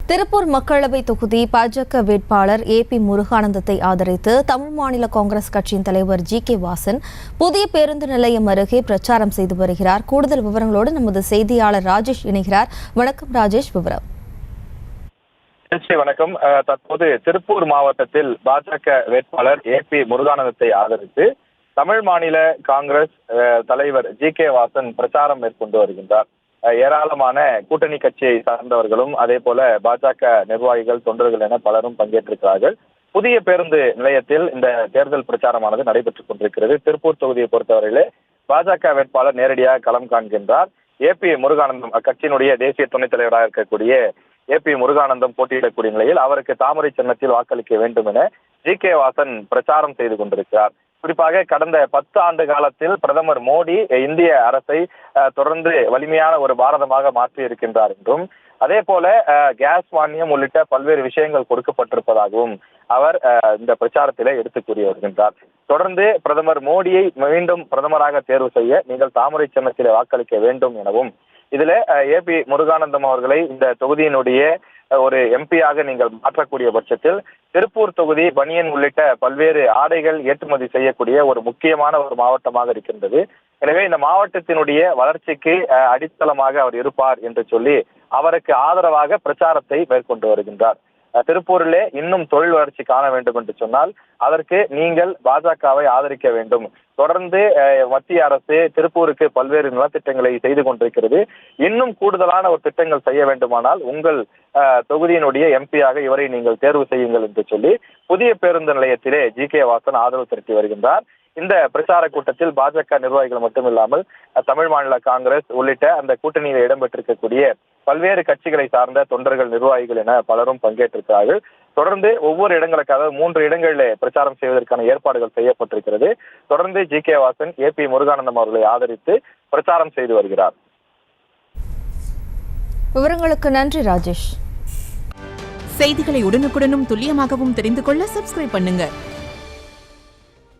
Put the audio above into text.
திருப்பூர் மக்களவை தொகுதி பாஜக வேட்பாளர் ஏபி முருகானந்தத்தை ஆதரித்து தமிழ் மாநில காங்கிரஸ் கட்சியின் தலைவர் ஜி.கே. வாசன் புதிய பேருந்து நிலையம் அருகே பிரச்சாரம் செய்து வருகிறார். கூடுதல் விவரங்களோடு நமது செய்தியாளர் ராஜேஷ் இணைகிறார். வணக்கம் ராஜேஷ், விவரம். வணக்கம். தற்போது திருப்பூர் மாவட்டத்தில் பாஜக வேட்பாளர் ஏபி முருகானந்தத்தை ஆதரித்து தமிழ் மாநில காங்கிரஸ் தலைவர் ஜி.கே. வாசன் பிரச்சாரம் மேற்கொண்டு வருகின்றார். ஏராளமான கூட்டணி கட்சியை சார்ந்தவர்களும் அதே போல பாஜக நிர்வாகிகள், தொண்டர்கள் என பலரும் பங்கேற்றிருக்கிறார்கள். புதிய பேருந்து நிலையத்தில் இந்த தேர்தல் பிரச்சாரமானது நடைபெற்றுக் கொண்டிருக்கிறது. திருப்பூர் தொகுதியை பொறுத்தவரையிலே பாஜக வேட்பாளர் நேரடியாக களம் காண்கின்றார். ஏபி முருகானந்தம் அக்கட்சியினுடைய தேசிய துணைத் தலைவராக இருக்கக்கூடிய ஏபி முருகானந்தம் போட்டியிடக்கூடிய நிலையில் அவருக்கு தாமரை சின்னத்தில் வாக்களிக்க வேண்டும் என ஜி.கே. வாசன் பிரச்சாரம் செய்து கொண்டிருக்கிறார். குறிப்பாக கடந்த 10 ஆண்டு காலத்தில் பிரதமர் மோடி இந்திய அரசை தொடர்ந்து வலிமையான ஒரு பாரதமாக மாற்றி இருக்கின்றார் என்றும், அதே போல கேஸ் மானியம் உள்ளிட்ட பல்வேறு விஷயங்கள் கொடுக்கப்பட்டிருப்பதாகவும் அவர் இந்த பிரச்சாரத்திலே எடுத்து கூறி வருகின்றார். தொடர்ந்து பிரதமர் மோடியை மீண்டும் பிரதமராக தேர்வு செய்ய நீங்கள் தாமரை சின்னத்திலே வாக்களிக்க வேண்டும் எனவும், இதுல ஏபி முருகானந்தம் அவர்களை இந்த தொகுதியினுடைய ஒரு எம்பியாக நீங்கள் மாற்றக்கூடிய பட்சத்தில் திருப்பூர் தொகுதி பனியன் உள்ளிட்ட பல்வேறு ஆடைகள் ஏற்றுமதி செய்யக்கூடிய ஒரு முக்கியமான ஒரு மாவட்டமாக இருக்கின்றது. எனவே இந்த மாவட்டத்தினுடைய வளர்ச்சிக்கு அடித்தளமாக அவர் இருப்பார் என்று சொல்லி அவருக்கு ஆதரவாக பிரச்சாரத்தை மேற்கொண்டு வருகின்றார். திருப்பூரிலே இன்னும் தொழில் வளர்ச்சி காண வேண்டும் என்று சொன்னால் அதற்கு நீங்கள் பாஜகவை ஆதரிக்க வேண்டும். தொடர்ந்து மத்திய அரசு திருப்பூருக்கு பல்வேறு நலத்திட்டங்களை செய்து கொண்டிருக்கிறது. இன்னும் கூடுதலான ஒரு திட்டங்கள் செய்ய வேண்டுமானால் உங்கள் தொகுதியினுடைய எம்பியாக இவரை நீங்கள் தேர்வு செய்யுங்கள் என்று சொல்லி புதிய பேருந்து நிலையத்திலே ஜி.கே. வாசன் ஆதரவு திரட்டி வருகின்றார். இந்த பிரச்சார கூட்டத்தில் பாஜக நிர்வாகிகள் மட்டுமில்லாமல் தமிழ் மாநில காங்கிரஸ் உள்ளிட்ட அந்த கூட்டணியில் இடம்பெற்றிருக்கக்கூடிய பல்வேறு கட்சிகளை சார்ந்த தொண்டர்கள், நிர்வாகிகள் என பலரும் பங்கேற்றிருக்கிறார்கள். தொடர்ந்து ஒவ்வொரு இடங்களுக்காக 3 இடங்களிலே பிரச்சாரம் செய்வதற்கான ஏற்பாடுகள் செய்யப்பட்டிருக்கிறது. தொடர்ந்து ஜி.கே. வாசன் ஏபி முருகானந்தம் அவர்களை ஆதரித்து பிரச்சாரம் செய்து வருகிறார். விவரங்களுக்கு நன்றி ராஜேஷ். செய்திகளை உடனுக்குடனும் துல்லியமாகவும் தெரிந்து கொள்ள சப்ஸ்கிரைப் பண்ணுங்க.